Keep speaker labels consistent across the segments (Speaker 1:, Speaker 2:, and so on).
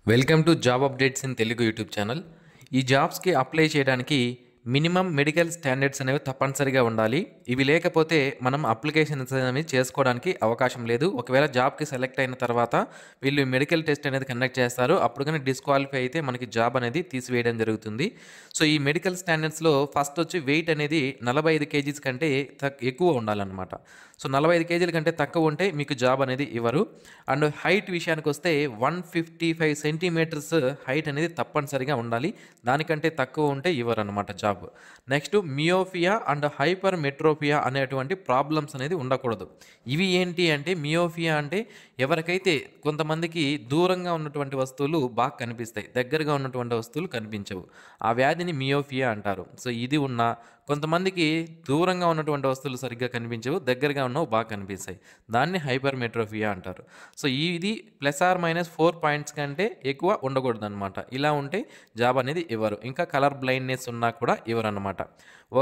Speaker 1: Welcome to job updates in Telugu YouTube channel. ఈ జాబ్స్కి apply చేయడానికి మినిమం మెడికల్ స్టాండర్డ్స్ అనేవి తప్పనిసరిగా ఉండాలి. ఇవి లేకపోతే మనం అప్లికేషన్స్ అనేవి చేసుకోవడానికి అవకాశం లేదు. ఒకవేళ జాబ్కి సెలెక్ట్ అయిన తర్వాత వీళ్ళు మెడికల్ టెస్ట్ అనేది కండక్ట్ చేస్తారు. అప్పుడు కానీ డిస్క్వాలిఫై అయితే మనకి జాబ్ అనేది తీసివేయడం జరుగుతుంది. సో ఈ మెడికల్ స్టాండర్డ్స్లో ఫస్ట్ వచ్చి వెయిట్ అనేది 45 కేజీస్ కంటే ఎక్కువ ఉండాలన్నమాట. సో 45 కేజీల కంటే తక్కువ ఉంటే మీకు జాబ్ అనేది ఇవ్వరు. అండ్ హైట్ విషయానికి వస్తే 155 సెంటీమీటర్స్ హైట్ అనేది తప్పనిసరిగా ఉండాలి. దానికంటే తక్కువ ఉంటే ఇవ్వరు అనమాట జాబ్. నెక్స్ట్ మియోఫియా అండ్ హైపర్ మెట్రోపియా అనేటువంటి ప్రాబ్లమ్స్ అనేది ఉండకూడదు. ఇవి ఏంటి అంటే మియోఫియా అంటే ఎవరికైతే కొంతమందికి దూరంగా ఉన్నటువంటి వస్తువులు బాగా కనిపిస్తాయి, దగ్గరగా ఉన్నటువంటి వస్తువులు కనిపించవు. ఆ వ్యాధిని మియోఫియా అంటారు. సో ఇది ఉన్న కొంతమందికి దూరంగా ఉన్నటువంటి వస్తువులు సరిగ్గా కనిపించవు, దగ్గరగా ఉన్నవి బాగా కనిపిస్తాయి. దాన్ని హైపర్ మెట్రోఫియా అంటారు. సో ఇది +/- 4 పాయింట్స్ కంటే ఎక్కువ ఉండకూడదు అనమాట. ఇలా ఉంటే జాబ్ అనేది ఇవ్వరు. ఇంకా కలర్ బ్లైండ్నెస్ ఉన్నా కూడా ఇవ్వరు అనమాట.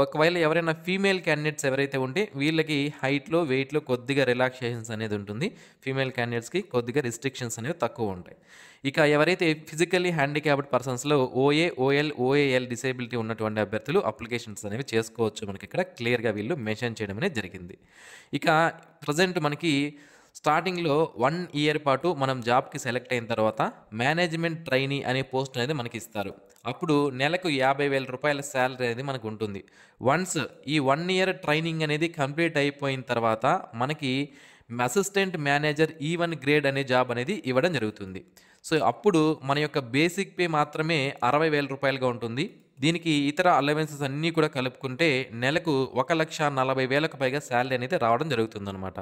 Speaker 1: ఒకవేళ ఎవరైనా ఫీమేల్ క్యాండిడేట్స్ ఎవరైతే ఉంటే వీళ్ళకి హైట్లో వెయిట్లో కొద్దిగా రిలాక్సేషన్స్ అనేది ఉంటుంది. ఫీమేల్ క్యాండిడేట్స్కి కొద్దిగా రిస్ట్రిక్షన్స్ అనేవి తక్కువ ఉంటాయి. ఇక ఎవరైతే ఫిజికల్లీ హ్యాండిక్యాప్డ్ పర్సన్స్లో ఓఏఎల్ డిసేబిలిటీ ఉన్నటువంటి అభ్యర్థులు అప్లికేషన్స్ అనేవి చేసుకోవచ్చు. మనకి ఇక్కడ క్లియర్గా వీళ్ళు మెన్షన్ చేయడం అనేది జరిగింది. ఇక ప్రజెంట్ మనకి స్టార్టింగ్లో 1 ఇయర్ పాటు మనం జాబ్కి సెలెక్ట్ అయిన తర్వాత మేనేజ్మెంట్ ట్రైనీ అనే పోస్ట్ అనేది మనకి ఇస్తారు. అప్పుడు నెలకు 50,000 రూపాయల శాలరీ అనేది మనకు ఉంటుంది. వన్స్ ఈ 1 ఇయర్ ట్రైనింగ్ అనేది కంప్లీట్ అయిపోయిన తర్వాత మనకి అసిస్టెంట్ మేనేజర్ E1 గ్రేడ్ అనే జాబ్ అనేది ఇవ్వడం జరుగుతుంది. సో అప్పుడు మన యొక్క బేసిక్ పే మాత్రమే 60,000 రూపాయలుగా ఉంటుంది. దీనికి ఇతర అలవెన్సెస్ అన్నీ కూడా కలుపుకుంటే నెలకు 1,40,000కు పైగా శాలరీ అనేది రావడం జరుగుతుందన్నమాట.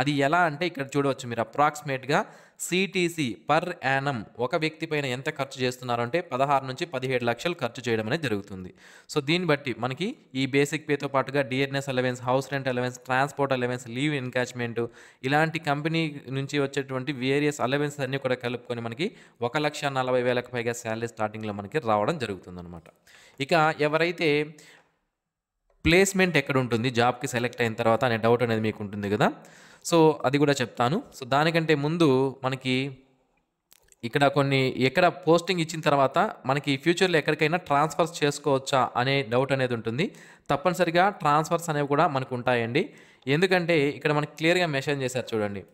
Speaker 1: అది ఎలా అంటే ఇక్కడ చూడవచ్చు మీరు అప్రాక్సిమేట్గా సిటీసీ పర్ యానం ఒక వ్యక్తి పైన ఎంత ఖర్చు చేస్తున్నారు అంటే 16 నుంచి 17 లక్షలు ఖర్చు చేయడం అనేది జరుగుతుంది. సో దీన్ని బట్టి మనకి ఈ బేసిక్ పేతో పాటుగా DNS allowance, house rent allowance, transport allowance, leave encashment ఇలాంటి కంపెనీ నుంచి వచ్చేటువంటి వేరియస్ అలవెన్స్ అన్నీ కూడా కలుపుకొని మనకి 1,40,000కు పైగా శాలరీ స్టార్టింగ్లో మనకి రావడం జరుగుతుందన్నమాట. ఇక ఎవరైతే ప్లేస్మెంట్ ఎక్కడ ఉంటుంది జాబ్కి సెలెక్ట్ అయిన తర్వాత అనే డౌట్ అనేది మీకు ఉంటుంది కదా. సో అది కూడా చెప్తాను. సో దానికంటే ముందు మనకి ఇక్కడ ఎక్కడ పోస్టింగ్ ఇచ్చిన తర్వాత మనకి ఫ్యూచర్లో ఎక్కడికైనా ట్రాన్స్ఫర్స్ చేసుకోవచ్చా అనే డౌట్ అనేది ఉంటుంది. తప్పనిసరిగా ట్రాన్స్ఫర్స్ అనేవి కూడా మనకు ఉంటాయండి. ఎందుకంటే ఇక్కడ మనకి క్లియర్గా మెన్షన్ చేశారు చూడండి.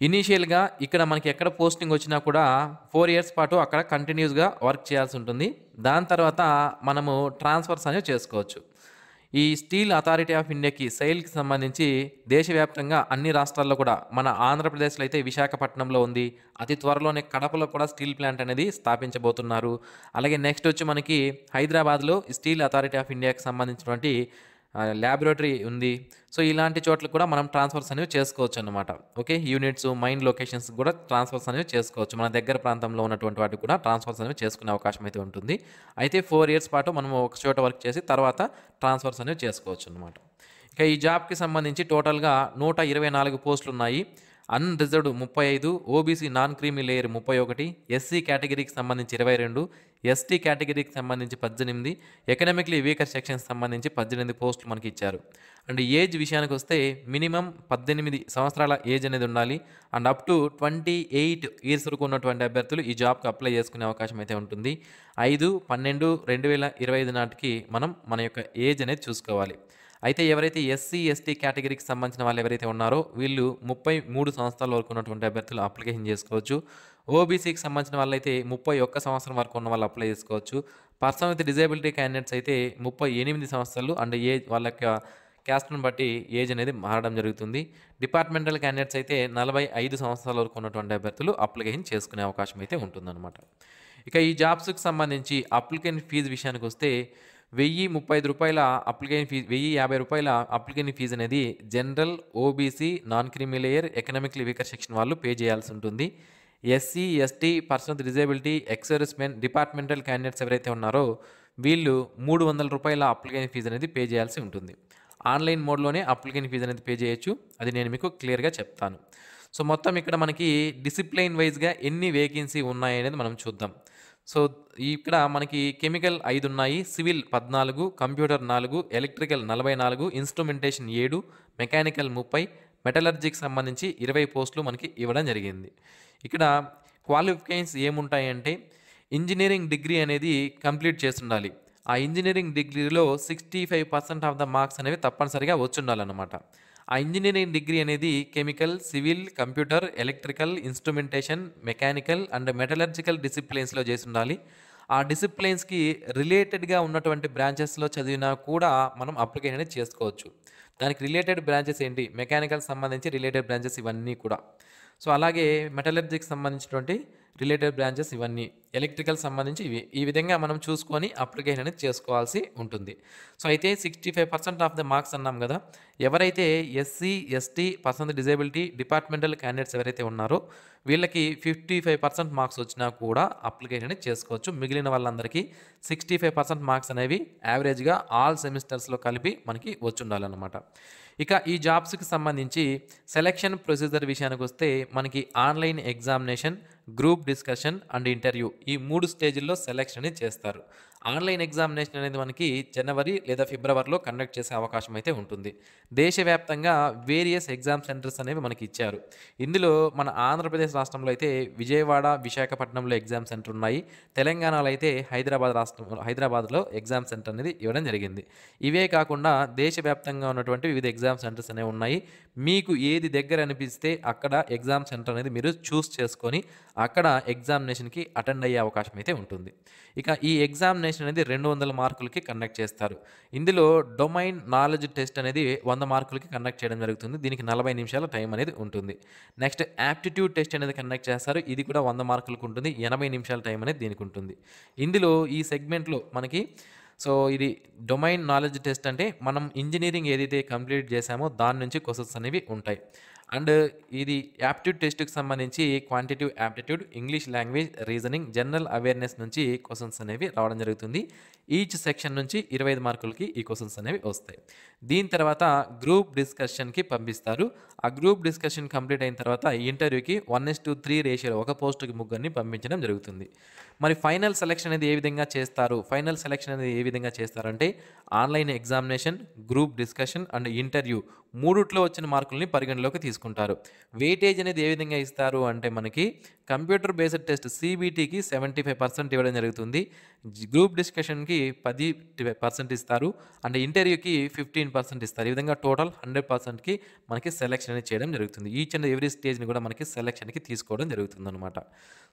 Speaker 1: ఇనీషియల్గా ఇక్కడ మనకి ఎక్కడ పోస్టింగ్ వచ్చినా కూడా 4 ఇయర్స్ పాటు అక్కడ కంటిన్యూస్గా వర్క్ చేయాల్సి ఉంటుంది. దాని తర్వాత మనము ట్రాన్స్ఫర్స్ అనేవి చేసుకోవచ్చు. ఈ స్టీల్ అథారిటీ ఆఫ్ ఇండియాకి సెయిల్కి సంబంధించి దేశవ్యాప్తంగా అన్ని రాష్ట్రాల్లో కూడా మన ఆంధ్రప్రదేశ్లో అయితే విశాఖపట్నంలో ఉంది. అతి త్వరలోనే కడపలో కూడా స్టీల్ ప్లాంట్ అనేది స్థాపించబోతున్నారు. అలాగే నెక్స్ట్ వచ్చి మనకి హైదరాబాద్లో స్టీల్ అథారిటీ ఆఫ్ ఇండియాకి సంబంధించినటువంటి ల్యాబొరేటరీ ఉంది. సో ఇలాంటి చోట్ల కూడా మనం ట్రాన్స్ఫర్స్ అనేవి చేసుకోవచ్చు అన్నమాట. ఓకే, యూనిట్స్, మైన్ లొకేషన్స్ కూడా ట్రాన్స్ఫర్స్ అనేవి చేసుకోవచ్చు. మన దగ్గర ప్రాంతంలో ఉన్నటువంటి వాటికి కూడా ట్రాన్స్ఫర్స్ అనేవి చేసుకునే అవకాశం అయితే ఉంటుంది. అయితే 4 ఇయర్స్ పాటు మనం ఒక చోట వర్క్ చేసి తర్వాత ట్రాన్స్ఫర్స్ అనేవి చేసుకోవచ్చు అన్నమాట. ఇక ఈ జాబ్కి సంబంధించి టోటల్గా 124 పోస్టులు ఉన్నాయి. Unreserved 35, OBC non creamy layer 31, SC కేటగిరీకి సంబంధించి 22, ఎస్టీ కేటగిరీకి సంబంధించి 18, ఎకనామిక్లీ వీకర్ సెక్షన్కి సంబంధించి 18 పోస్టులు మనకి ఇచ్చారు. అండ్ ఏజ్ విషయానికి వస్తే మినిమం 18 సంవత్సరాల ఏజ్ అనేది ఉండాలి. అండ్ అప్ టు 28 ఇయర్స్ వరకు ఉన్నటువంటి అభ్యర్థులు ఈ జాబ్కి అప్లై చేసుకునే అవకాశం అయితే ఉంటుంది. 5/12/2025 నాటికి మన యొక్క ఏజ్ అనేది చూసుకోవాలి. అయితే ఎవరైతే ఎస్సీ ఎస్టీ కేటగిరీకి సంబంధించిన వాళ్ళు ఎవరైతే ఉన్నారో వీళ్ళు 33 సంవత్సరాల వరకు ఉన్నటువంటి అభ్యర్థులు అప్లికేషన్ చేసుకోవచ్చు. ఓబీసీకి సంబంధించిన వాళ్ళైతే 31 సంవత్సరం వరకు ఉన్న వాళ్ళు అప్లై చేసుకోవచ్చు. పర్సన్ విత్ డిజేబిలిటీ క్యాండిడేట్స్ అయితే 38 సంవత్సరాలు అండ్ ఏజ్ వాళ్ళ యొక్క క్యాస్ట్ను బట్టి ఏజ్ అనేది మారడం జరుగుతుంది. డిపార్ట్మెంటల్ క్యాండిడేట్స్ అయితే 45 సంవత్సరాల వరకు ఉన్నటువంటి అభ్యర్థులు అప్లికేషన్ చేసుకునే అవకాశం అయితే ఉంటుందన్నమాట. ఇక ఈ జాబ్స్కి సంబంధించి అప్లికెంట్ ఫీజు విషయానికి వస్తే ₹1,035 అప్లికేషన్ ఫీజు, ₹1,050 అప్లికేషన్ ఫీజు అనేది general, OBC, non creamy layer, economically weaker section వాళ్ళు పే చేయాల్సి ఉంటుంది. SC ST, person with disability, ex servicemen, departmental candidates ఎవరైతే ఉన్నారో వీళ్ళు ₹300 అప్లికేషన్ ఫీజు అనేది పే చేయాల్సి ఉంటుంది. ఆన్లైన్ మోడ్లోనే అప్లికేషన్ ఫీజు అనేది పే చేయొచ్చు. అది నేను మీకు క్లియర్గా చెప్తాను. సో మొత్తం ఇక్కడ మనకి డిసిప్లైన్ వైజ్గా ఎన్ని వేకెన్సీ ఉన్నాయనేది మనం చూద్దాం. సో ఇక్కడ మనకి కెమికల్ 5 ఉన్నాయి, civil 14, computer 4, electrical 44, instrumentation 7, mechanical 30, మెటలర్జీకి సంబంధించి 20 పోస్టులు మనకి ఇవ్వడం జరిగింది. ఇక్కడ క్వాలిఫికేషన్స్ ఏముంటాయంటే ఇంజినీరింగ్ డిగ్రీ అనేది కంప్లీట్ చేసుండాలి. ఆ ఇంజినీరింగ్ డిగ్రీలో 65% ఆఫ్ ద మార్క్స్ అనేవి తప్పనిసరిగా వచ్చుండాలన్నమాట. ఆ ఇంజినీరింగ్ డిగ్రీ అనేది chemical, civil, computer, electrical, instrumentation, mechanical and metallurgical డిసిప్లిన్స్‌లో చేసుండాలి. ఆ డిసిప్లిన్స్‌కి రిలేటెడ్‌గా ఉన్నటువంటి బ్రాంచెస్‌లో చదివినా కూడా మనం అప్లికేషన్ అనేది చేసుకోవచ్చు. దానికి రిలేటెడ్ బ్రాంచెస్ ఏంటి? మెకానికల్ సంబంధించి రిలేటెడ్ బ్రాంచెస్ ఇవన్నీ కూడా. సో, అలాగే మెటలర్జీకి సంబంధించినటువంటి రిలేటెడ్ బ్రాంచెస్ ఇవన్నీ. ఎలక్ట్రికల్ సంబంధించి ఇవి. ఈ విధంగా మనం చూసుకొని అప్లికేషన్ అనేది చేసుకోవాల్సి ఉంటుంది. సో, అయితే 65% ఆఫ్ ద మార్క్స్ అన్నాం గదా! ఎవరైతే SC, ST, person with disability, departmental candidates ఎవరైతే ఉన్నారో వీళ్ళకి 55% మార్క్స్ వచ్చినా కూడా అప్లికేషన్ అనేది చేసుకోవచ్చు. మిగిలిన వాళ్ళందరికీ 65% మార్క్స్ అనేవి యావరేజ్‌గా ఆల్ సెమిస్టర్స్‌లో కలిపి మనకి వచ్చుండాలన్నమాట. ఇక ఈ జాబ్స్‌కి సంబంధించి సెలక్షన్ ప్రొసీజర్ విషయానికొస్తే మనకి online examination, group discussion and interview ఈ 3 స్టేజ్‌ల్లో సెలక్షన్ అనేది చేస్తారు. ఆన్‌లైన్ ఎగ్జామినేషన్ అనేది మనకి జనవరి లేదా ఫిబ్రవరిలో కండక్ట్ చేసే అవకాశం అయితే ఉంటుంది. దేశవ్యాప్తంగా వేరియస్ ఎగ్జామ్ సెంటర్స్ అనేవి మనకి ఇచ్చారు. ఇందులో మన ఆంధ్రప్రదేశ్ రాష్ట్రంలో అయితే విజయవాడ, విశాఖపట్నంలో ఎగ్జామ్ సెంటర్ ఉన్నాయి. తెలంగాణలో అయితే హైదరాబాద్‌లో ఎగ్జామ్ సెంటర్ అనేది ఇవ్వడం జరిగింది. ఇవే కాకుండా దేశవ్యాప్తంగా ఉన్నటువంటి వివిధ ఎగ్జామ్ సెంటర్స్ అనేవి ఉన్నాయి. మీకు ఏది దగ్గర అనిపిస్తే అక్కడ ఎగ్జామ్ సెంటర్ అనేది మీరు చూస్ చేసుకొని అక్కడ ఎగ్జామినేషన్‌కి అటెండ్ అయ్యే అవకాశం అయితే ఉంటుంది. ఇక ఈ ఎగ్జామినేషన్ అనేది 200 మార్కులకి కండక్ట్ చేస్తారు. ఇందులో డొమైన్ నాలెడ్జ్ టెస్ట్ అనేది 100 మార్కులకి కండక్ట్ చేయడం జరుగుతుంది. దీనికి 40 నిమిషాల టైం అనేది ఉంటుంది. నెక్స్ట్ యాప్టిట్యూడ్ టెస్ట్ అనేది కండక్ట్ చేస్తారు. ఇది కూడా 100 మార్కులకు ఉంటుంది. 80 నిమిషాల టైం అనేది దీనికి ఉంటుంది. ఇందులో ఈ సెగ్మెంట్‌లో మనకి ఇది డొమైన్ నాలెడ్జ్ టెస్ట్ అంటే మనం ఇంజినీరింగ్ ఏదైతే కంప్లీట్ చేశామో దాని నుంచి క్వెషన్స్ అనేవి ఉంటాయి. అండ్ ఇది యాప్టిట్యూడ్ టెస్ట్‌కి సంబంధించి quantitative aptitude, English language, reasoning, general awareness నుంచి క్వెషన్స్ అనేవి రావడం జరుగుతుంది. ఈచ్ సెక్షన్ నుంచి 25 మార్కులకి ఈ క్వెషన్స్ అనేవి వస్తాయి. దీని తర్వాత గ్రూప్ డిస్కషన్‌కి పంపిస్తారు. ఆ గ్రూప్ డిస్కషన్ కంప్లీట్ అయిన తర్వాత ఇంటర్వ్యూకి 1:3 రేషియోలో ఒక పోస్ట్‌కి ముగ్గురిని పంపించడం జరుగుతుంది. మరి ఫైనల్ సెలక్షన్ అనేది ఏ విధంగా చేస్తారు? ఫైనల్ సెలక్షన్ అనేది ఏ విధంగా చేస్తారంటే online examination, group discussion and interview మూడిట్లో వచ్చిన మార్కుల్ని పరిగణలోకి తీసుకుంటారు. వెయిటేజ్ అనేది ఏ విధంగా ఇస్తారు అంటే మనకి కంప్యూటర్ బేస్డ్ టెస్ట్ సీబీటీకి 75% ఇవ్వడం జరుగుతుంది. గ్రూప్ డిస్కషన్‌కి 10% ఇస్తారు. అండ్ ఇంటర్వ్యూకి 15% ఇస్తారు. ఈ విధంగా టోటల్ 100%కి మనకి సెలక్షన్ అనేది చేయడం జరుగుతుంది. ఈచ్ అండ్ ఎవ్రీ స్టేజ్‌ని కూడా మనకి సెలక్షన్‌కి తీసుకోవడం జరుగుతుందనమాట.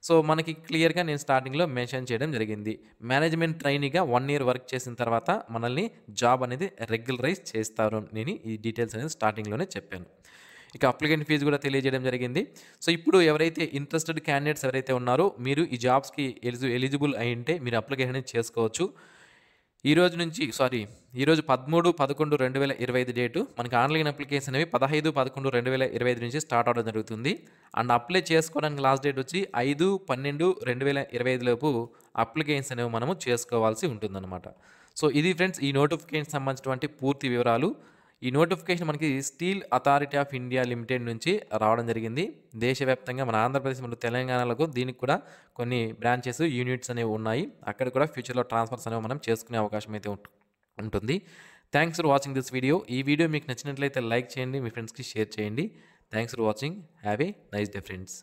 Speaker 1: సో, మనకి క్లియర్‌గా నేను స్టార్టింగ్‌లో మెన్షన్ చేయడం జరిగింది. మేనేజ్మెంట్ ట్రైనీగా 1 ఇయర్ వర్క్ చేసిన తర్వాత మనల్ని జాబ్ అనేది రెగ్యులరైజ్ చేస్తారు. నేను ఈ డీటెయిల్స్ అనేది స్టార్టింగ్‌లోనే చెప్పాను. ఇక అప్లికెంట్ ఫీజు కూడా తెలియజేయడం జరిగింది. సో, ఇప్పుడు ఎవరైతే ఇంట్రెస్టెడ్ క్యాండిడేట్స్ ఎవరైతే ఉన్నారో మీరు ఈ జాబ్స్‌కి ఎలిజిబుల్ అయ్యుంటే మీరు అప్లికేషన్ అనేది చేసుకోవచ్చు. ఈరోజు 13/11/2025 డేటు మనకి ఆన్‌లైన్ అప్లికేషన్ అనేవి 15/11/2025 నుంచి స్టార్ట్ అవ్వడం జరుగుతుంది. అండ్ అప్లై చేసుకోవడానికి లాస్ట్ డేట్ వచ్చి 5/12/2025 లోపు అప్లికేషన్స్ అనేవి మనము చేసుకోవాల్సి ఉంటుందన్నమాట. సో, ఇది ఫ్రెండ్స్ ఈ నోటిఫికేషన్‌కి సంబంధించినటువంటి పూర్తి వివరాలు. ఈ నోటిఫికేషన్ మనకి steel authority of India limited నుంచి రావడం జరిగింది. దేశవ్యాప్తంగా మన ఆంధ్రప్రదేశ్ మరియు తెలంగాణలకు దీనికి కూడా కొన్ని బ్రాంచెస్, యూనిట్స్ అనేవి ఉన్నాయి. అక్కడ కూడా ఫ్యూచర్‌లో ట్రాన్స్‌ఫర్స్ అనేవి మనం చేసుకునే అవకాశం అయితే ఉంటుంది. Thanks for watching this video. ఈ వీడియో మీకు నచ్చినట్లయితే లైక్ చేయండి. మీ ఫ్రెండ్స్‌కి షేర్ చేయండి. Thanks for watching. Have a nice day friends.